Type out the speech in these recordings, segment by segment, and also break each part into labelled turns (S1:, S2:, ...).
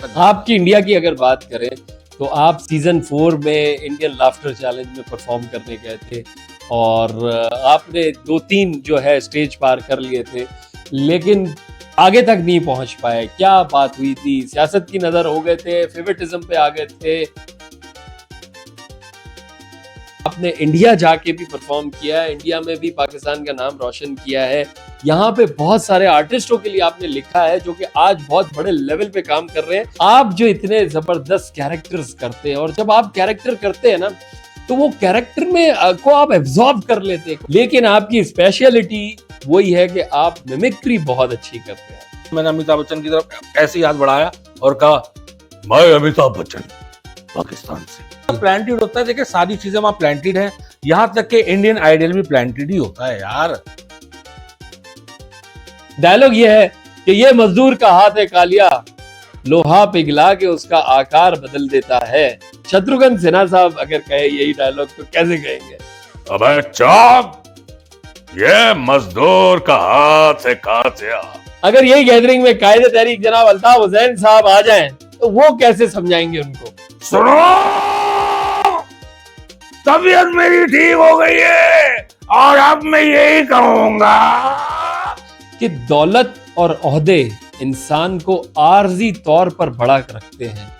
S1: आपकी इंडिया की अगर बात करें तो आप सीजन 4 में इंडियन लाफ्टर चैलेंज में परफॉर्म करने गए थे और आपने 2-3 जो है स्टेज पार कर लिए थे, लेकिन आगे तक नहीं पहुंच पाए। क्या बात हुई थी? सियासत की नजर हो गए थे, फेवरेटिज्म पे आ गए थे? आपने इंडिया जाके भी परफॉर्म किया है, इंडिया में भी पाकिस्तान का नाम रोशन किया है। यहाँ पे बहुत सारे आर्टिस्टों के लिए आपने लिखा है जो कि आज बहुत बड़े लेवल पे काम कर रहे हैं। आप जो इतने जबरदस्त कैरेक्टर्स करते हैं और जब आप कैरेक्टर करते हैं ना तो वो कैरेक्टर में को आप एब्जॉर्ब कर लेते हैं, लेकिन आपकी स्पेशलिटी वही है कि आप मिमिक्री बहुत अच्छी करते हैं।
S2: मैंने अमिताभ बच्चन की तरफ ऐसे ही हाथ बढ़ाया और कहा मैं अमिताभ बच्चन पाकिस्तान से। प्लांटेड होता है, देखिए सारी चीजें वहां प्लांटेड है, यहाँ तक कि इंडियन आइडल भी प्लांटेड ही होता है यार।
S1: डायलॉग ये है कि ये मजदूर का हाथ है कालिया, लोहा पिघला के उसका आकार बदल देता है। शत्रुघ्न सिन्हा साहब अगर कहे यही डायलॉग तो कैसे कहेंगे?
S2: अबे चौप, ये मजदूर का हाथ है कातिया।
S1: अगर यही गैदरिंग में कायदे तहरीक जनाब अल्ताफ हुसैन साहब आ जाएं तो वो कैसे समझाएंगे उनको?
S2: सुनो, तबीयत मेरी ठीक हो गई है और अब मैं यही कहूंगा
S1: कि दौलत और ओहदे इंसान को आर्जी तौर पर बड़ा रखते हैं,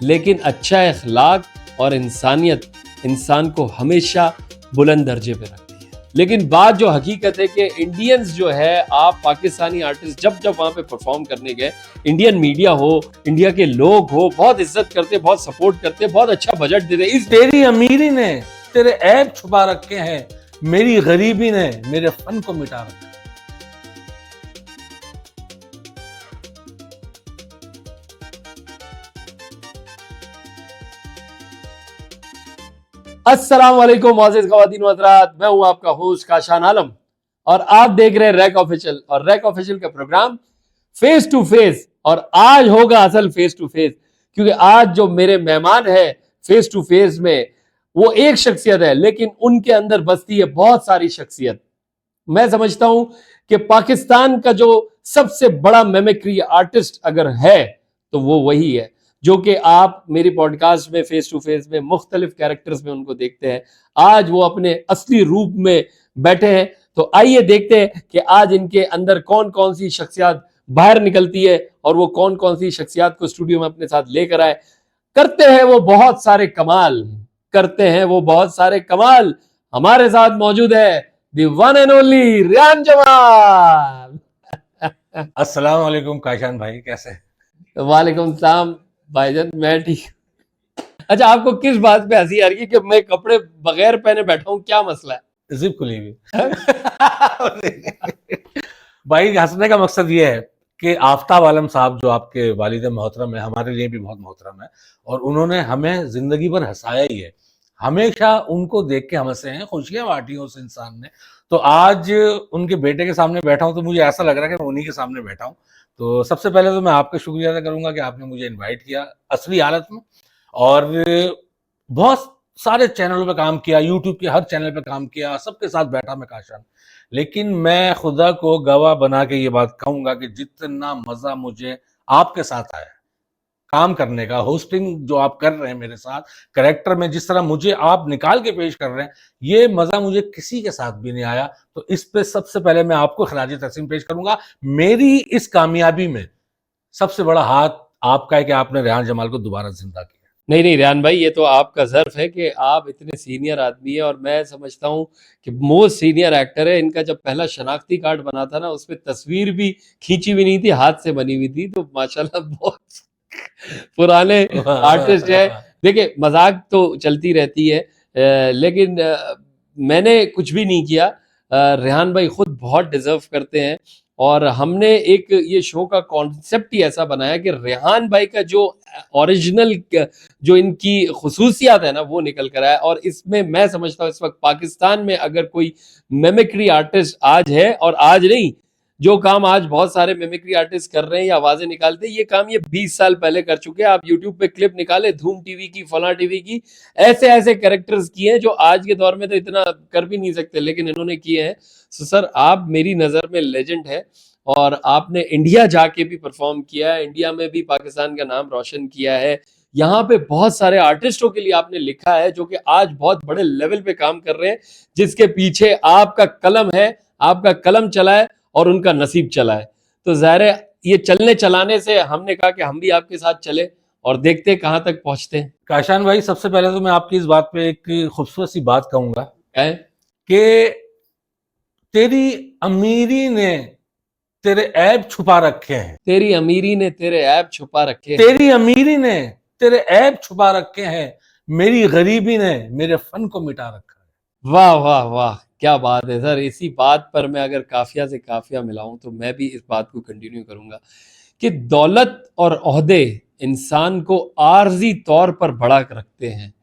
S1: लेकिन अच्छा इखलाक और इंसानियत इंसान को हमेशा बुलंद दर्जे पे रखती है। लेकिन बात जो हकीकत है कि इंडियंस जो है, आप पाकिस्तानी आर्टिस्ट जब जब वहां पे परफॉर्म करने गए, इंडियन मीडिया हो, इंडिया के लोग हो, बहुत इज्जत करते, बहुत सपोर्ट करते, बहुत अच्छा बजट देते। इस
S2: तेरी अमीरी ने तेरे ऐब छुपा रखे हैं, मेरी गरीबी ने मेरे फन को मिटा रखा।
S1: अस्सलाम वालेकुम मोअज़्ज़िज़ ख़वातीन व हज़रात, मैं हूं आपका होस्ट काशान आलम और आप देख रहे हैं रैक ऑफिशियल। और रैक ऑफिशियल का प्रोग्राम फेस टू फेस, और आज होगा असल फेस टू फेस, क्योंकि आज जो मेरे मेहमान है फेस टू फेस में वो एक शख्सियत है, लेकिन उनके अंदर बसती है बहुत सारी शख्सियत। मैं समझता हूं कि पाकिस्तान का जो सबसे बड़ा मिमिक्री आर्टिस्ट अगर है तो वो वही है, जो कि आप मेरी पॉडकास्ट में फेस टू फेस में मुख्तलिफ कैरेक्टर्स में उनको देखते हैं। आज वो अपने असली रूप में बैठे हैं, तो आइए देखते हैं कि आज इनके अंदर कौन कौन सी शख्सियत बाहर निकलती है और वो कौन कौन सी शख्सियत को स्टूडियो में अपने साथ लेकर आए। करते हैं वो बहुत सारे कमाल, करते हैं वो बहुत सारे कमाल। हमारे साथ मौजूद है the one and only Rayan Jamal.
S2: अस्सलाम वालेकुम काशान भाई, कैसे?
S1: वालेकुम सलाम भाईजान, मैं ठीक। अच्छा, आपको किस बात पे हंसी आ रही है कि मैं कपड़े बगैर पहने बैठा हूँ? क्या मसला है?
S2: जिप खुली हुई। भाई हंसने का मकसद ये है कि आफ्ताब आलम साहब जो आपके वालिद मोहतरम है, हमारे लिए भी बहुत मोहतरम है और उन्होंने हमें जिंदगी भर हंसाया ही है। हमेशा उनको देख के हम हंसे हैं, खुशियां बांटी उस इंसान ने। तो आज उनके बेटे के सामने बैठा हूं तो मुझे ऐसा लग रहा है कि मैं उन्हीं के सामने बैठा हूं। तो सबसे पहले तो मैं आपका शुक्रिया अदा करूंगा कि आपने मुझे इन्वाइट किया असली हालत में, और बहुत सारे चैनलों पे काम किया, यूट्यूब के हर चैनल पे काम किया, सबके साथ बैठा मैं काशान। लेकिन मैं खुदा को गवाह बना के ये बात कहूंगा कि जितना मजा मुझे आपके साथ आया काम करने का, होस्टिंग जो आप कर रहे हैं मेरे साथ, करेक्टर में जिस तरह मुझे आप निकाल के पेश कर रहे हैं, ये मजा मुझे किसी के साथ भी नहीं आया। तो इस पे सबसे पहले मैं आपको खराज तहसीन पेश करूंगा। मेरी इस कामयाबी में सबसे बड़ा हाथ आपका है कि आपने रेहान जमाल को दोबारा जिंदा किया।
S1: नहीं नहीं रियान भाई, ये तो आपका ज़र्फ है कि आप इतने सीनियर आदमी है, और मैं समझता हूँ कि मोस्ट सीनियर एक्टर है। इनका जब पहला शनाख्ती कार्ड बना था ना, उसमें तस्वीर भी खींची हुई नहीं थी, हाथ से बनी हुई थी। तो माशाल्लाह बहुत पुराने आर्टिस्ट है। देखिए, मजाक तो चलती रहती है, लेकिन मैंने कुछ भी नहीं किया। रेहान भाई खुद बहुत डिजर्व करते हैं, और हमने एक ये शो का कॉन्सेप्ट ही ऐसा बनाया कि रेहान भाई का जो ओरिजिनल, जो इनकी खुसूसियात है ना, वो निकल कर आया। और इसमें मैं समझता हूँ इस वक्त पाकिस्तान में अगर कोई मिमिक्री आर्टिस्ट आज है, और आज नहीं, जो काम आज बहुत सारे मिमिक्री आर्टिस्ट कर रहे हैं या आवाजें निकालते हैं, ये काम ये 20 साल पहले कर चुके हैं। आप यूट्यूब पे क्लिप निकाले, धूम टीवी की, फला टीवी की, ऐसे ऐसे कैरेक्टर्स किए हैं जो आज के दौर में तो इतना कर भी नहीं सकते, लेकिन इन्होंने किए हैं। सो सर, आप मेरी नजर में लेजेंड है। और आपने इंडिया जाके भी परफॉर्म किया है, इंडिया में भी पाकिस्तान का नाम रोशन किया है। यहाँ पे बहुत सारे आर्टिस्टों के लिए आपने लिखा है जो कि आज बहुत बड़े लेवल पे काम कर रहे हैं, जिसके पीछे आपका कलम है, आपका कलम चला है और उनका नसीब चला है। तो ज़ाहिर है ये चलने चलाने से हमने कहा कि हम भी आपके साथ चले और देखते हैं कहाँ तक पहुंचते हैं।
S2: काशान भाई, सबसे पहले तो मैं आपकी इस बात पे एक खूबसूरत सी बात कहूंगा
S1: है?
S2: कि तेरी अमीरी ने तेरे ऐब छुपा रखे हैं।
S1: तेरी अमीरी ने तेरे ऐब छुपा रखे हैं।
S2: तेरी अमीरी ने तेरे ऐब छुपा रखे हैं, मेरी गरीबी ने मेरे फन को मिटा रखा है।
S1: वाह वाह वाह, क्या बात है सर। इसी बात पर मैं अगर काफिया से काफिया मिलाऊं तो मैं भी इस बात को कंटिन्यू करूंगा कि दौलत और ओहदे इंसान को आर्जी तौर पर बड़ा रखते हैं,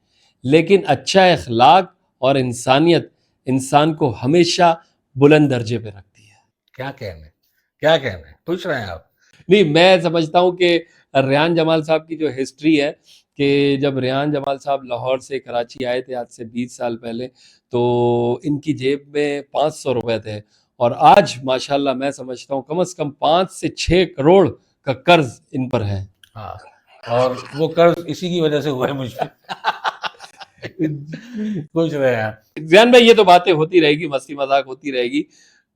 S1: लेकिन अच्छा इखलाक और इंसानियत इंसान को हमेशा बुलंद दर्जे पे रखती है।
S2: क्या कहने, क्या कहने, पूछ रहे हैं आप?
S1: नहीं, मैं समझता हूँ कि रेहान जमाल साहब की जो हिस्ट्री है कि जब रेहान जमाल साहब लाहौर से कराची आए थे आज से 20 साल पहले, तो इनकी जेब में 500 रुपए थे और आज माशाल्लाह मैं समझता हूँ कम से कम 5 से 6 करोड़ का कर्ज इन पर है।
S2: हाँ, और वो कर्ज इसी की वजह से हुआ है मुझ पे। पूछ रहे हैं
S1: ज़ियान भाई, ये तो बातें होती रहेगी, मस्ती मजाक होती रहेगी।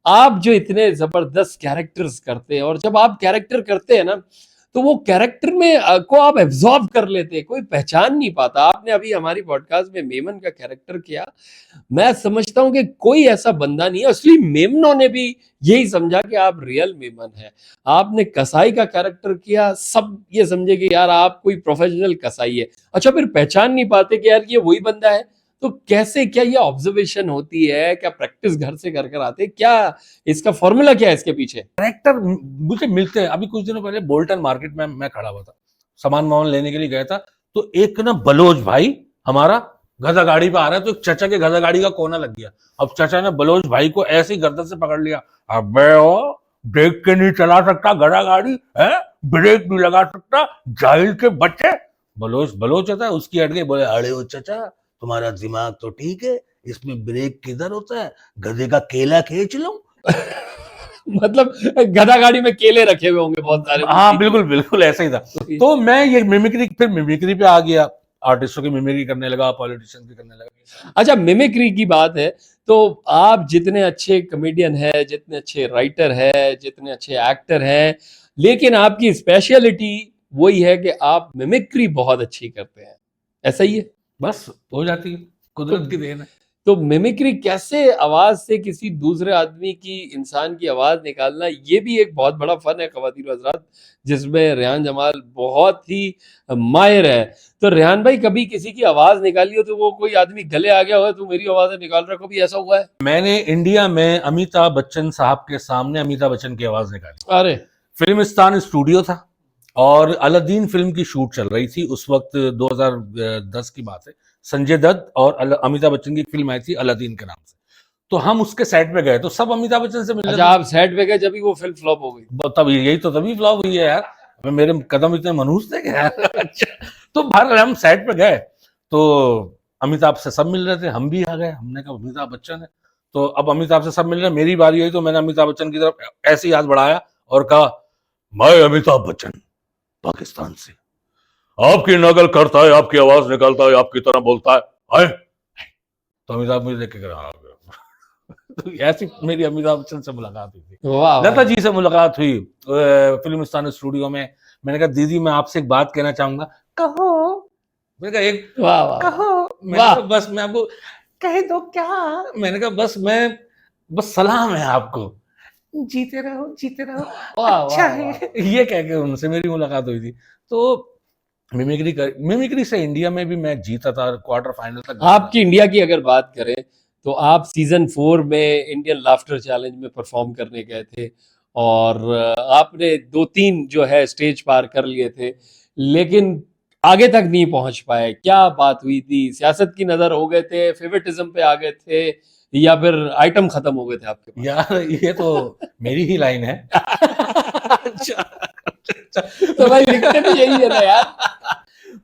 S1: आप जो इतने जबरदस्त कैरेक्टर्स करते हैं और जब आप कैरेक्टर करते हैं ना तो वो कैरेक्टर में को आप एब्जॉर्ब कर लेते हैं, कोई पहचान नहीं पाता। आपने अभी हमारी पॉडकास्ट में मेमन का कैरेक्टर किया, मैं समझता हूं कि कोई ऐसा बंदा नहीं है, असली मेमनों ने भी यही समझा कि आप रियल मेमन है। आपने कसाई का कैरेक्टर किया, सब ये समझे कि यार आप कोई प्रोफेशनल कसाई है। अच्छा, फिर पहचान नहीं पाते कि यार ये वही बंदा है। तो कैसे, क्या ये ऑब्जर्वेशन होती है, क्या प्रैक्टिस घर से कर कर आते, क्या इसका फॉर्मूला क्या है इसके पीछे?
S2: कैरेक्टर मुझे मिलते हैं। अभी कुछ दिनों पहले बोल्टन मार्केट में मैं खड़ा हुआ था, सामान वामान लेने के लिए गया था, तो एक ना बलोच भाई हमारा गधा गाड़ी पे आ रहा है, तो एक चाचा के गधा गाड़ी का कोना लग गया। अब चाचा ने बलोच भाई को ऐसे ही गर्दन से पकड़ लिया, अबे ओ देख के नहीं चला सकता गधा गाड़ी है, ब्रेक नहीं लगा सकता, जाहिल के बच्चे। बलोच बलोच होता है, उसकी हट गई, बोले अरे ओ चाचा तुम्हारा दिमाग तो ठीक है, इसमें ब्रेक किधर होता है, गधे का केला खींच लो।
S1: मतलब गधा गाड़ी में केले रखे हुए होंगे बहुत सारे।
S2: हाँ बिल्कुल बिल्कुल ऐसा ही था। तो मैं ये मिमिक्री, फिर मिमिक्री पे आ गया, आर्टिस्टों की मिमिक्री करने लगा, पॉलिटिशियन की करने लगा।
S1: अच्छा, मिमिक्री की बात है तो आप जितने अच्छे कॉमेडियन है, जितने अच्छे राइटर है, जितने अच्छे एक्टर हैं, लेकिन आपकी स्पेशलिटी वही है कि आप मिमिक्री बहुत अच्छी करते हैं, ऐसा ही है?
S2: बस हो जाती है, कुदरत की देन है।
S1: तो मिमिक्री कैसे आवाज से किसी दूसरे आदमी की, इंसान की आवाज निकालना, ये भी एक बहुत बड़ा फन है ख्वातीन और हज़रात, जिसमें रेहान जमाल बहुत ही माहिर है। तो रेहान भाई, कभी किसी की आवाज निकाली हो तो वो कोई आदमी गले आ गया हो तो मेरी आवाज निकाल रहा, कभी ऐसा हुआ है?
S2: मैंने इंडिया में अमिताभ बच्चन साहब के सामने अमिताभ बच्चन की आवाज निकाली।
S1: अरे,
S2: फिल्मिस्तान स्टूडियो था और अलादीन फिल्म की शूट चल रही थी उस वक्त, 2010 की बात है। संजय दत्त और अमिताभ बच्चन की फिल्म आई थी अलादीन के नाम से, तो हम उसके सेट पे गए, तो सब अमिताभ बच्चन से मिलने।
S1: अच्छा, आप सेट पे गए जब वो फिल्म फ्लॉप हो गई?
S2: तब यही तो तभी फ्लॉप हुई है यार, मेरे कदम इतने मनहूस थे क्या यार। अच्छा, तो बाहर हम सेट पे गए तो अमिताभ से सब मिल रहे थे, हम भी आ गए, हमने कहा अमिताभ बच्चन है, तो अब अमिताभ से सब मिल रहे हैं, मेरी बारी आई तो मैंने अमिताभ बच्चन की तरफ ऐसे ही हाथ बढ़ाया और कहा, मैं अमिताभ बच्चन पाकिस्तान से, आपकी नकल करता है, आपकी आवाज निकालता है, आपकी तरह बोलता है। तो अमिताभ मुझे देख के कहा, तो ऐसी मेरी अमिताभ बच्चन से मुलाकात हुई थी।
S1: वाह,
S2: लता जी से मुलाकात हुई फिल्मिस्तान स्टूडियो में। मैंने कहा दीदी मैं आपसे एक बात कहना चाहूंगा। कहो। मैंने कहा एक
S1: वाह वाह,
S2: कहो। मैंने कहा बस मैं आपको कह दो क्या। मैंने कहा बस सलाम है आपको, जीते रहो जीते रहो, अच्छा है, ये कह के उनसे मेरी मुलाकात हुई थी। तो मिमिक्री से इंडिया में भी मैं जीता था, क्वार्टर फाइनल तक।
S1: आपकी इंडिया की अगर बात करें तो आप सीजन 4 में इंडियन लाफ्टर चैलेंज में परफॉर्म करने गए थे और आपने 2-3 जो है स्टेज पार कर लिए थे, लेकिन आगे तक नहीं पहुंच पाए। क्या बात हुई थी? सियासत की नजर हो गए थे, फेवरेटिज्म पे आ गए थे, या फिर आइटम खत्म हो गए थे आपके पास?
S2: यार ये तो मेरी ही लाइन है।
S1: तो भाई लिखते भी यही है ना यार।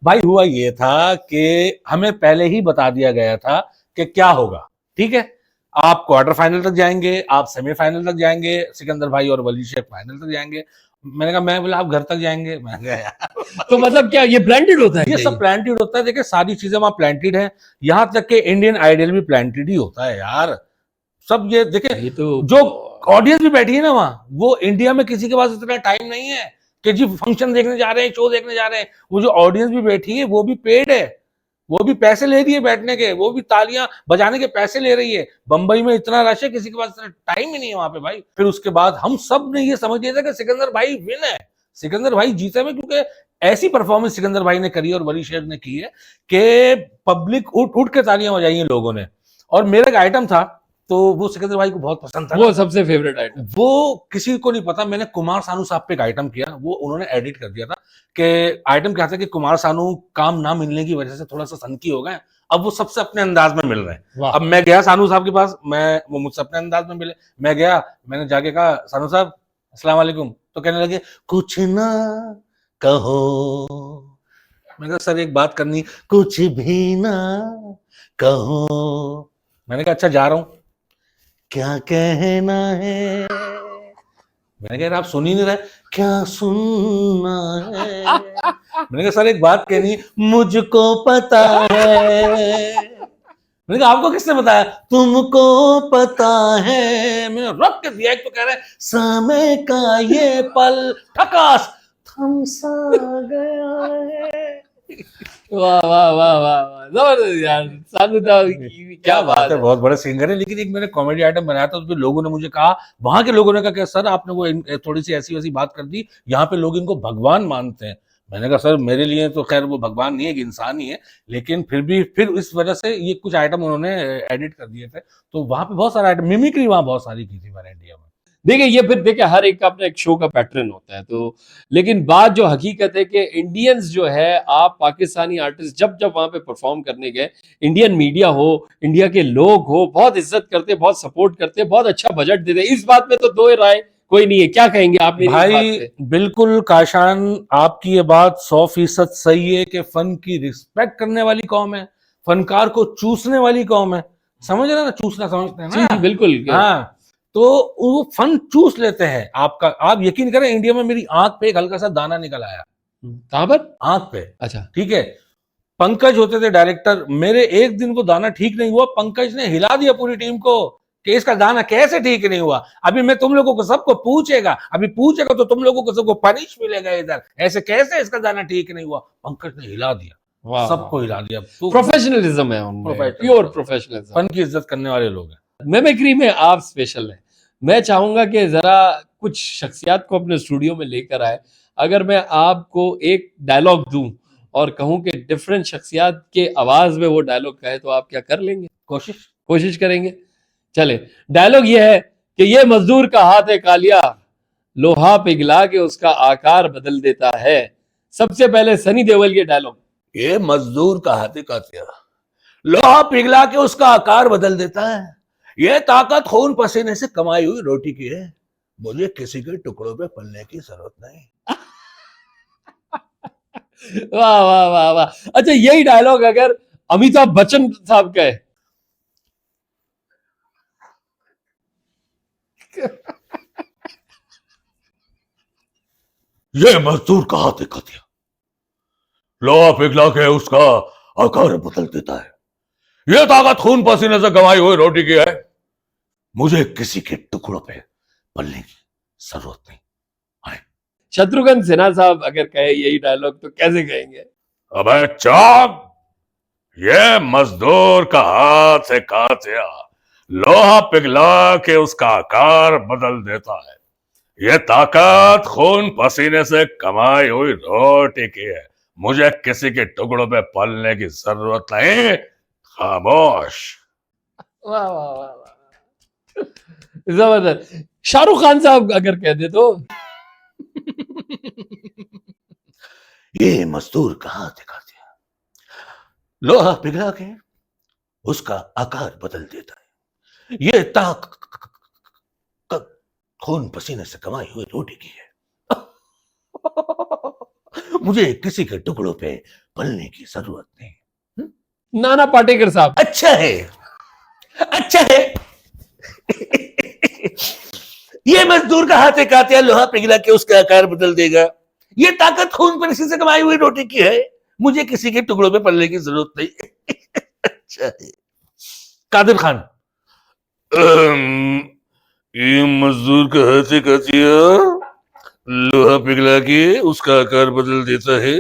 S2: भाई हुआ ये था कि हमें पहले ही बता दिया गया था कि क्या होगा, ठीक है। आप क्वार्टर फाइनल तक जाएंगे, आप सेमीफाइनल तक जाएंगे, सिकंदर भाई और वली शेख फाइनल तक जाएंगे। मैंने कहा, मैं बोला आप घर तक जाएंगे। मैंने कहा यार
S1: तो मतलब क्या ये प्लांटेड होता है
S2: ये
S1: क्या
S2: सब प्लांटेड होता है। देखिए सारी चीजें वहां प्लांटेड है, यहाँ तक कि इंडियन आइडल भी प्लांटेड ही होता है यार। सब ये देखिए,
S1: ये तो
S2: जो ऑडियंस भी बैठी है ना वहां, वो इंडिया में किसी के पास इतना टाइम नहीं है कि जी फंक्शन देखने जा रहे हैं, शो देखने जा रहे हैं। वो जो ऑडियंस भी बैठी है वो भी पेड है, वो भी पैसे ले रही है बैठने के, वो भी तालियां बजाने के पैसे ले रही है। बंबई में इतना रश है, किसी के पास इतना टाइम ही नहीं है वहां पे भाई। फिर उसके बाद हम सब ने ये समझ लिया था कि सिकंदर भाई विन है, सिकंदर भाई जीते में, क्योंकि ऐसी परफॉर्मेंस सिकंदर भाई ने करी और वली शेख ने की है कि पब्लिक उठ उठ के तालियां बजाई हैं लोगों ने। और मेरा एक आइटम था तो वो सिकंदर भाई को बहुत पसंद था,
S1: वो सबसे फेवरेट आइटम।
S2: वो किसी को नहीं पता। मैंने कुमार सानू साहब पे एक आइटम किया, वो उन्होंने एडिट कर दिया था कि आइटम क्या था कि कुमार सानू काम ना मिलने की वजह से थोड़ा सा सनकी हो गए, अब वो सबसे अपने अंदाज में मिल रहे हैं। अब मैं गया सानू साहब के पास, वो मुझसे अपने अंदाज में मिले। मैं गया, मैंने जाके कहा सानू साहब अस्सलाम वालेकुम, तो कहने लगे कुछ ना कहो। मैंने कहा सर एक बात करनी, कुछ भी ना कहो। मैंने कहा अच्छा जा रहा हूं, क्या कहना है। मैंने कहा आप सुन ही नहीं रहे, क्या सुनना है। मैंने कहा सर एक बात कहनी, मुझको पता है। मैंने कहा आपको किसने बताया, तुमको पता है। मैंने रख के दिया। एक तो कह रहे समय का ये पल ठकास थम सा गया है।
S1: वाह वाह वाह वाह वाह, जबरदस्त यार। सानू साहब की
S2: क्या बात है, बहुत बड़े सिंगर है। लेकिन एक मैंने कॉमेडी आइटम बनाया था, उसमें लोगों ने मुझे कहा, वहां के लोगों ने कहा कि सर आपने वो थोड़ी सी ऐसी वैसी बात कर दी, यहाँ पे लोग इनको भगवान मानते हैं। मैंने कहा सर मेरे लिए तो खैर वो भगवान नहीं है, एक इंसान ही है, लेकिन फिर भी फिर इस वजह से ये कुछ आइटम उन्होंने एडिट कर दिए थे। तो वहां पे बहुत सारा आइटम, मिमिक्री वहां बहुत सारी की थी मैंने इंडिया में।
S1: देखिए ये फिर देखिए हर एक का अपना एक शो का पैटर्न होता है। तो लेकिन बात जो हकीकत है कि इंडियंस जो है, आप पाकिस्तानी आर्टिस्ट जब जब वहां पे परफॉर्म करने गए, इंडियन मीडिया हो, इंडिया के लोग हो, बहुत इज्जत करते, बहुत सपोर्ट करते, बहुत अच्छा बजट देते। इस बात में तो दो राय कोई नहीं है। क्या कहेंगे आप मेरी इस बात
S2: भाई
S1: पे?
S2: बिल्कुल काशान, आपकी ये बात 100% सही है कि फन की रिस्पेक्ट करने वाली कौम है, फनकार को चूसने वाली कौम है। समझ रहे ना, चूसना समझते हैं
S1: जी
S2: ना।
S1: जी बिल्कुल।
S2: हाँ, तो वो फन चूस लेते हैं आपका। आप यकीन करें, इंडिया में मेरी आंख पे एक हल्का सा दाना निकल आया,
S1: कहां पर?
S2: आंख पे।
S1: अच्छा।
S2: ठीक है, पंकज होते थे डायरेक्टर, मेरे एक दिन को दाना ठीक नहीं हुआ, पंकज ने हिला दिया पूरी टीम को कि इसका दाना कैसे ठीक नहीं हुआ। अभी मैं तुम लोगों को सबको पूछेगा, अभी पूछेगा तो तुम लोगों को सबको पनिश मिलेगा इधर, ऐसे कैसे इसका दाना ठीक नहीं हुआ। पंकज ने हिला दिया,
S1: वाह,
S2: सबको हिला दिया।
S1: प्रोफेशनलिज्म है उनमें, प्योर प्रोफेशनलिज्म।
S2: फन की इज्जत करने वाले लोग हैं।
S1: मिमिक्री में आप स्पेशल हैं। मैं चाहूंगा कि जरा कुछ शख्सियत को अपने स्टूडियो में लेकर आए। अगर मैं आपको एक डायलॉग दूं और कहूं कि डिफरेंट शख्सियत के आवाज में वो डायलॉग कहे, तो आप क्या कर लेंगे? कोशिश करेंगे। चले, डायलॉग ये है कि ये मजदूर का हाथ है कालिया, लोहा पिघला के उसका आकार बदल देता है। सबसे पहले सनी देओल ये डायलॉग।
S2: ये मजदूर का हाथ है कालिया, लोहा पिघला के उसका आकार बदल देता है। ये ताकत खून पसीने से कमाई हुई रोटी की है, मुझे किसी के टुकड़ों पे पलने की जरूरत नहीं।
S1: वाह वाह वाह वाह। अच्छा, यही डायलॉग अगर अमिताभ बच्चन साहब कहे?
S2: ये मजदूर का हाथ है कालिया, लोहा पिघला के उसका आकार बदल देता है। ये ताकत खून पसीने से कमाई हुई रोटी की है, मुझे किसी के टुकड़ों पे पलने की जरूरत नहीं।
S1: शत्रुघ्न सिन्हा साहब अगर कहे यही डायलॉग, तो कैसे कहेंगे?
S2: अबे चाप, ये मजदूर का हाथ है कातिया, लोहा पिघला के उसका आकार बदल देता है। ये ताकत खून पसीने से कमाई हुई रोटी की है, मुझे किसी के टुकड़ों पे पलने की जरूरत नहीं। खामोश।
S1: वाह वाह वाह वाह, जबरदस्त। शाहरुख खान साहब अगर कह दे तो?
S2: ये मजदूर का हाथ है कातिया, लोहा पिघला के उसका आकार बदल देता है। ये ताकत खून पसीने से कमाई हुई रोटी की है, मुझे किसी के टुकड़ों पे पलने की जरूरत नहीं।
S1: नाना पाटेकर साहब।
S2: अच्छा है, अच्छा है, ये मजदूर का हाथे कातिया लोहा पिघला के उसका आकार बदल देगा। ये ताकत खून पर इसी से कमाई हुई रोटी की है, मुझे किसी के टुकड़ों पे पलने की जरूरत नहीं। अच्छा है। कादिर खान, ये मजदूर का हाथे कातिया लोहा पिघला के उसका आकार बदल देता है,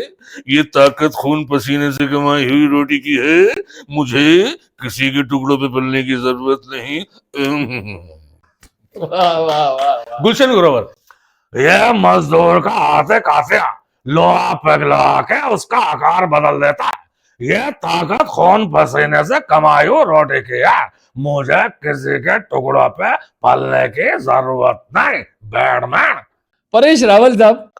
S2: ये ताकत खून पसीने से कमाई हुई रोटी की है, मुझे किसी के टुकड़ों पे पलने की जरूरत नहीं।
S1: वाह वाह वाह वाह।
S2: गुलशन ग्रोवर, यह मजदूर का हाथे कातिया लोहा पिघला के उसका आकार बदल देता है, यह ताकत खून पसीने से कमाई हुई रोटी की है, मुझे किसी के टुकड़ों पे पलने की जरूरत नहीं। बैडमैन।
S1: परेश रावल साहब,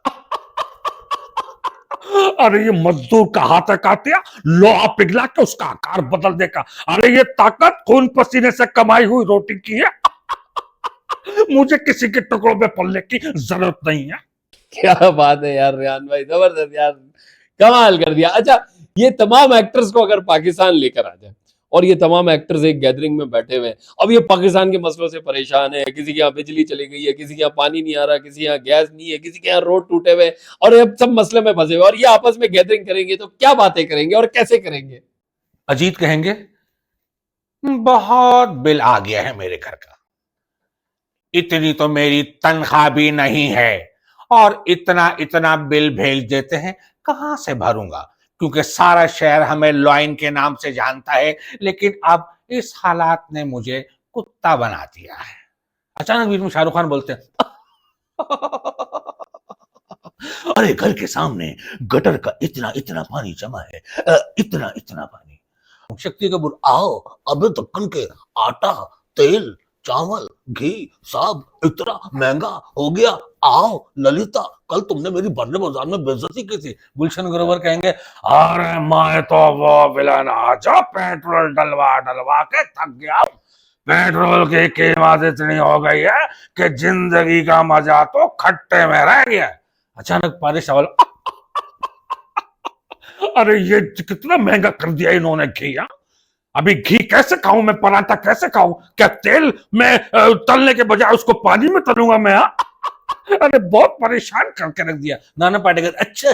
S2: अरे ये मजदूर का हाथ है कातिया लोहा पिघला के उसका आकार बदल देगा, अरे ये ताकत खून पसीने से कमाई हुई रोटी की है, मुझे किसी के टुकड़ों में पलने की जरूरत नहीं है।
S1: क्या बात है यार रेहान भाई, जबरदस्त यार, कमाल कर दिया। अच्छा, ये तमाम एक्टर्स को अगर पाकिस्तान लेकर आ जाए और ये तमाम एक्टर्स एक गैदरिंग में बैठे हुए हैं, अब ये पाकिस्तान के मसलों से परेशान है, किसी के यहाँ बिजली चली गई है, किसी के यहाँ पानी नहीं आ रहा, किसी के यहाँ गैस नहीं है, किसी के यहाँ रोड टूटे हुए और ये सब मसले में फंसे हुए, और ये आपस में गैदरिंग करेंगे तो क्या बातें करेंगे और कैसे करेंगे?
S2: अजीत कहेंगे, बहुत बिल आ गया है मेरे घर का, इतनी तो मेरी तनख्वाह भी नहीं है, और इतना इतना बिल भेज देते हैं, कहां से भरूंगा, क्योंकि सारा शहर हमें लॉइन के नाम से जानता है, लेकिन अब इस हालात ने मुझे कुत्ता बना दिया है। अचानक बीच में शाहरुख खान बोलते हैं, अरे घर के सामने गटर का इतना इतना पानी जमा है, इतना इतना पानी। शक्ति कपूर, आओ, अबे दक्कन के आटा तेल चावल घी सब इतना महंगा हो गया, आओ ललिता, कल तुमने मेरी बर्ले बाजार में बेइज्जती की थी। गुलशन ग्रोवर कहेंगे, अरे मैं तो वो विलन आजा पेट्रोल डलवा डलवा के थक गया, पेट्रोल की कीमत इतनी हो गई है कि जिंदगी का मजा तो खट्टे में रह गया। अचानक पारिश रावल, अरे ये कितना महंगा कर दिया इन्होंने घी, अभी घी कैसे खाऊं मैं, पराठा कैसे खाऊं, क्या तेल में तलने के बजाय उसको पानी में तलूंगा मैं? अरे बहुत परेशान करके रख दिया। नाना पाटेकर, अच्छा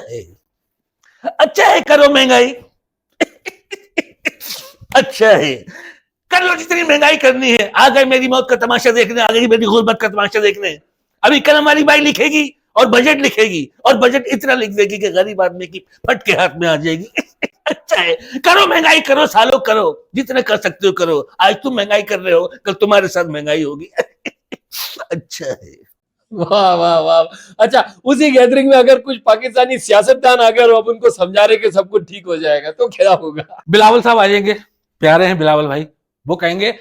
S2: है करो महंगाई। अच्छा है, कर लो जितनी महंगाई करनी है, आ गई मेरी मौत का तमाशा देखने, आ गई मेरी गुर्बत का तमाशा देखने। अभी कल हमारी बाई लिखेगी और बजट लिखेगी, और बजट इतना लिख देगी कि गरीब आदमी की फट के हाथ में आ जाएगी। अच्छा है, करो महंगाई, करो सालों, करो जितने कर सकते हो करो, आज तुम महंगाई कर रहे हो, कल तुम्हारे साथ महंगाई होगी। अच्छा है।
S1: वाह वाह वाह। अच्छा, उसी गैदरिंग में अगर कुछ पाकिस्तानी सियासतदान आ गए और अब उनको समझा रहे कि सब कुछ ठीक हो जाएगा तो क्या होगा?
S2: बिलावल साहब आ जाएंगे, प्यारे हैं बिलावल भाई, वो कहेंगे,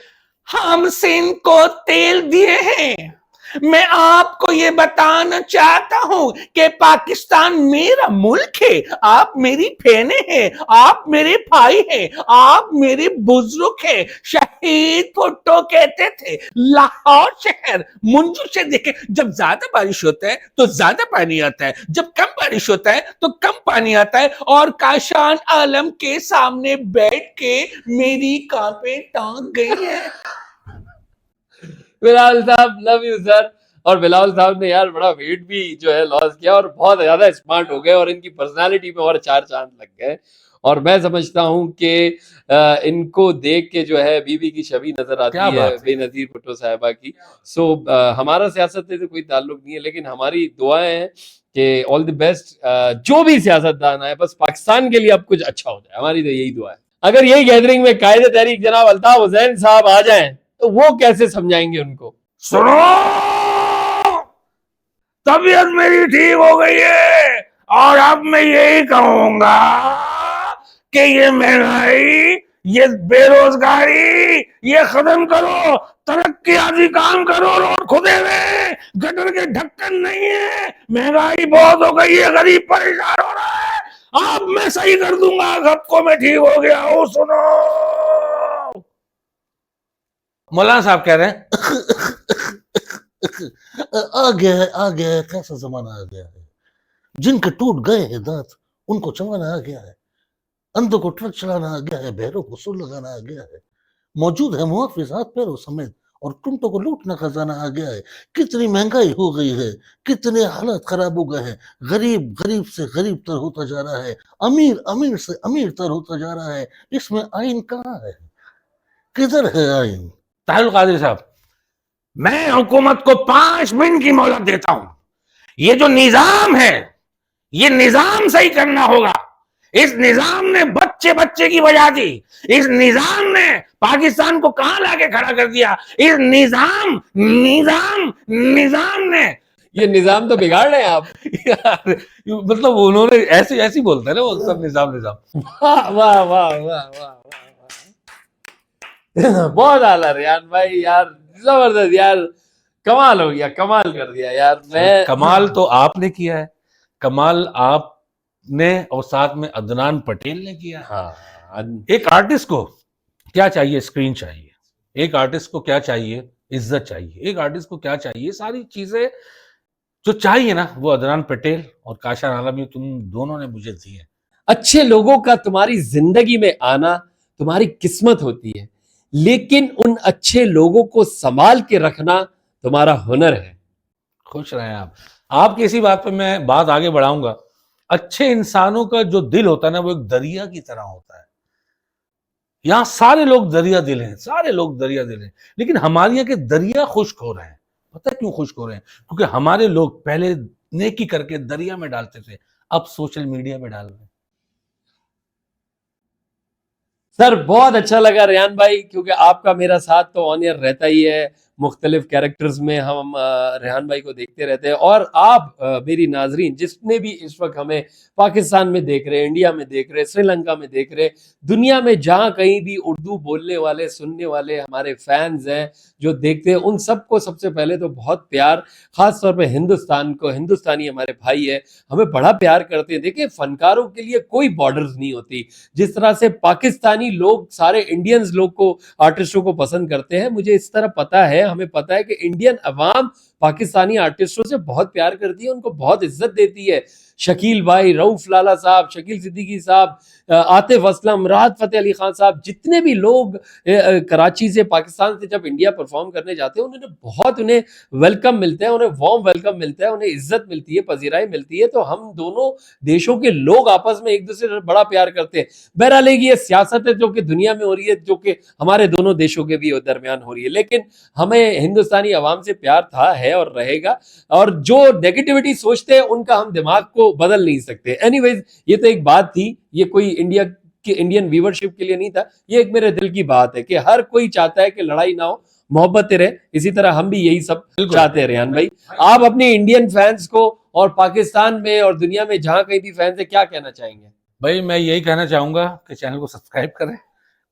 S2: हम सिंध को तेल दिए हैं, मैं आपको ये बताना चाहता हूं कि पाकिस्तान मेरा मुल्क है, आप मेरी बहनें हैं, आप मेरे भाई हैं, आप मेरे बुजुर्ग हैं। शहीद भुट्टो कहते थे, लाहौर शहर मुंजू से देखे, जब ज्यादा बारिश होता है तो ज्यादा पानी आता है, जब कम बारिश होता है तो कम पानी आता है, और काशान आलम के सामने बैठ के मेरी कांपे टांग गई है।
S1: बिलावल साहब, लव यू सर। और बिलावल साहब ने यार बड़ा वेट भी जो है लॉस किया और बहुत ज्यादा स्मार्ट हो गए और इनकी पर्सनालिटी में और चार चांद लग गए, और मैं समझता हूं कि इनको देख के जो है बीबी की छवि नजर आती है बेनजीर भुट्टो साहिबा की। सो हमारा सियासत से तो कोई ताल्लुक नहीं है, लेकिन हमारी दुआएं हैं कि ऑल द बेस्ट, जो भी सियासतदान आए बस पाकिस्तान के लिए अब कुछ अच्छा हो जाए, हमारी तो यही दुआ है। अगर यही गैदरिंग में कायदे तहरीक जनाब अल्ताफ हुसैन साहब आ जाएं तो वो कैसे समझाएंगे उनको?
S2: सुनो, तबीयत मेरी ठीक हो गई है, और अब मैं यही कहूंगा कि ये महंगाई, ये बेरोजगारी, ये खत्म करो, तरक्कियाती काम करो, रोड खुदे हुए, गटर के ढक्कन नहीं है, महंगाई बहुत हो गई है, गरीब परेशान हो रहा है, अब मैं सही कर दूंगा, सबको मैं ठीक हो गया हूं। सुनो, मौलाना साहब कह रहे हैं,
S3: आ गया है, कैसा जमाना आ गया है, जिनके टूट गए हैं दांत उनको चबाना आ गया है, अंधों को ट्रक चलाना आ गया है, बहरों को सुर लगाना आ गया है, मौजूद है मुहाफिज हाथ पैरों समेत, और टुंटो को लूटना खजाना आ गया है। कितनी महंगाई हो गई है, कितने हालत खराब हो गए हैं, गरीब गरीब से गरीब तर होता जा रहा है, अमीर अमीर से अमीर तर होता जा रहा है। इसमें आइन कहाँ है, किधर है आइन?
S2: ताहिल कादरी साहब, मैं हुकूमत को 5 मिनट की मोहलत देता हूं। ये जो निजाम है, ये निजाम सही करना होगा। इस निजाम ने बच्चे बच्चे की वजह दी। इस निजाम ने पाकिस्तान को कहां लाके खड़ा कर दिया। इस निजाम निजाम निजाम ने
S1: ये निजाम तो बिगाड़ रहे हैं आप।
S2: यार, मतलब उन्होंने ऐसे ऐसी बोलते हैं ना वो सब, निजाम निजाम।
S1: वाह वाह वाह वाह वाह वाह। बहुत आला रेहान भाई यार, जबरदस्त यार, कमाल हो गया, कमाल कर दिया यार। मैं
S2: कमाल तो आपने किया है, कमाल आपने और साथ में अदनान पटेल ने किया है।
S1: हाँ,
S2: एक आर्टिस्ट को क्या चाहिए? स्क्रीन चाहिए। एक आर्टिस्ट को क्या चाहिए? इज्जत चाहिए। एक आर्टिस्ट को क्या चाहिए? सारी चीजें जो चाहिए ना, वो अदनान पटेल और काशान आलमी, तुम दोनों ने मुझे दी है।
S1: अच्छे लोगों का तुम्हारी जिंदगी में आना तुम्हारी किस्मत होती है, लेकिन उन अच्छे लोगों को संभाल के रखना तुम्हारा हुनर है।
S2: खुश रहें आप। आपकी इसी बात पे मैं बात आगे बढ़ाऊंगा। अच्छे इंसानों का जो दिल होता है ना, वो एक दरिया की तरह होता है। यहाँ सारे लोग दरिया दिल हैं, सारे लोग दरिया दिल हैं, लेकिन हमारे यहाँ के दरिया खुश्क हो रहे हैं। पता है क्यों खुश्क हो रहे हैं? क्योंकि हमारे लोग पहले नेकी करके दरिया में डालते थे, अब सोशल मीडिया में डाल रहे हैं।
S1: सर बहुत अच्छा लगा रेहान भाई, क्योंकि आपका मेरा साथ तो ऑन एयर रहता ही है। मुख्तलिफ कैरेक्टर्स में हम रेहान भाई को देखते रहते हैं। और आप मेरी नाजरीन जितने भी इस वक्त हमें पाकिस्तान में देख रहे हैं, इंडिया में देख रहे हैं, श्रीलंका में देख रहे हैं, दुनिया में जहाँ कहीं भी उर्दू बोलने वाले सुनने वाले हमारे फैंस हैं जो देखते हैं, उन सबको सबसे पहले तो बहुत प्यार, खास तौर पे हिंदुस्तान को, हिंदुस्तानी हमारे भाई है, हमें बड़ा प्यार करते हैं। देखिए फनकारों के लिए कोई बॉर्डर्स नहीं होती। जिस तरह से पाकिस्तानी लोग सारे इंडियंस लोग को, आर्टिस्टों को पसंद करते हैं, मुझे इस तरह पता है, हमें पता है कि इंडियन अवाम पाकिस्तानी आर्टिस्टों से बहुत प्यार करती है, उनको बहुत इज्जत देती है। शकील भाई, रऊफ लाला साहब, शकील सिद्दीकी साहब, आतिफ असलम, राहत फतेह अली खान साहब, जितने भी लोग कराची से, पाकिस्तान से जब इंडिया परफॉर्म करने जाते हैं, उन्हें बहुत, उन्हें वेलकम मिलता है, उन्हें वार्म वेलकम मिलता है, उन्हें इज्जत मिलती है, पजीराई मिलती है। तो हम दोनों देशों के लोग आपस में एक दूसरे से बड़ा प्यार करते हैं। बहरहाल ये सियासत है जो कि दुनिया में हो रही है, जो कि हमारे दोनों देशों के भी दरमियान हो रही है, लेकिन हमें हिंदुस्तानी अवाम से प्यार था, है और रहेगा। और जो नेगेटिविटी सोचते हैं उनका हम दिमाग को बदल नहीं सकते। एनीवेज, ये तो एक बात थी, ये कोई इंडिया की इंडियन व्यूवरशिप के लिए नहीं था, ये एक मेरे दिल की बात है कि हर कोई चाहता है कि लड़ाई ना हो, मोहब्बत रहे। इसी तरह हम भी यही सब चाहते हैं। रेहान भाई, आप अपने इंडियन फैंस को और पाकिस्तान में और दुनिया में जहां कहीं भी फैंस है, क्या कहना चाहेंगे?
S2: भाई मैं यही कहना चाहूंगा कि चैनल को सब्सक्राइब करें,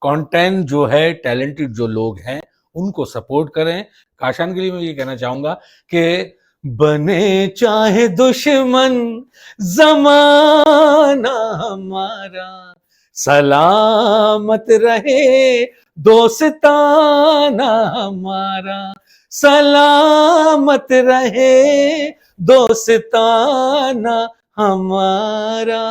S2: कंटेंट जो है, टैलेंटेड जो लोग हैं उनको सपोर्ट करें। काशान के लिए मैं ये कहना चाहूंगा कि बने चाहे दुश्मन जमाना हमारा, सलामत रहे दोस्ताना हमारा, सलामत रहे दोस्ताना हमारा।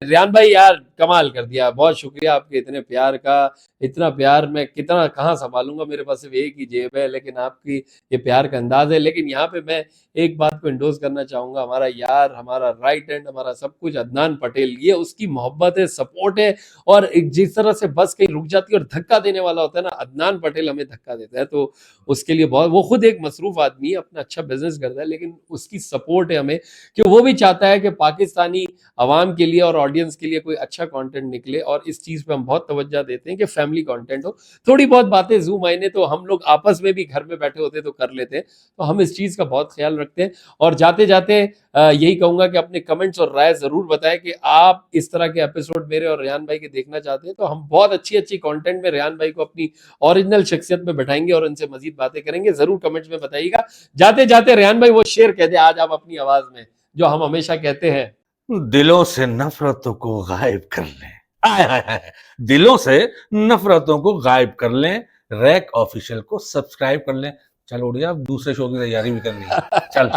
S1: रेहान भाई यार कमाल कर दिया, बहुत शुक्रिया आपके इतने प्यार का। इतना प्यार मैं कितना कहाँ संभालूंगा, मेरे पास सिर्फ एक ही जेब है, लेकिन आपकी ये प्यार का अंदाज है। लेकिन यहाँ पे मैं एक बात को इंडोर्स करना चाहूंगा, हमारा यार, हमारा राइट हैंड, हमारा सब कुछ अदनान पटेल, ये उसकी मोहब्बत है, सपोर्ट है। और जिस तरह से बस कहीं रुक जाती है और धक्का देने वाला होता है ना, अदनान पटेल हमें धक्का देता है। तो उसके लिए बहुत, वो खुद एक मसरूफ आदमी है, अपना अच्छा बिजनेस करता है, लेकिन उसकी सपोर्ट है हमें, कि वो भी चाहता है कि पाकिस्तानी अवाम के लिए और ऑडियंस के लिए कोई अच्छा कंटेंट निकले। और इस चीज पे हम बहुत तवज्जो देते हैं कि फैमिली कंटेंट हो। थोड़ी बहुत बातें जूम आईने तो हम लोग आपस में भी घर में बैठे होते तो कर लेते हैं, तो हम इस चीज का बहुत ख्याल रखते हैं। और जाते जाते यही कहूंगा कि अपने कमेंट्स और राय जरूर बताएं कि आप इस तरह के एपिसोड मेरे और रेहान भाई के देखना चाहते हैं, तो हम बहुत अच्छी अच्छी कंटेंट में रेहान भाई को अपनी ओरिजिनल शख्सियत में बैठाएंगे और उनसे मजीद बातें करेंगे। जरूर कमेंट्स में बताइएगा। जाते जाते रेहान भाई वो शेर कह दे आज आप अपनी आवाज में, जो हम हमेशा कहते हैं,
S2: दिलों से नफरतों को गायब कर लें। आय हाय हाय, दिलों से नफरतों को गायब कर लें। रैक ऑफिशियल को सब्सक्राइब कर लें। चल उड़िया, अब दूसरे शो की तैयारी भी करनी है। चल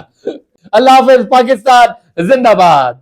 S1: अल्लाह हाफिज, पाकिस्तान जिंदाबाद।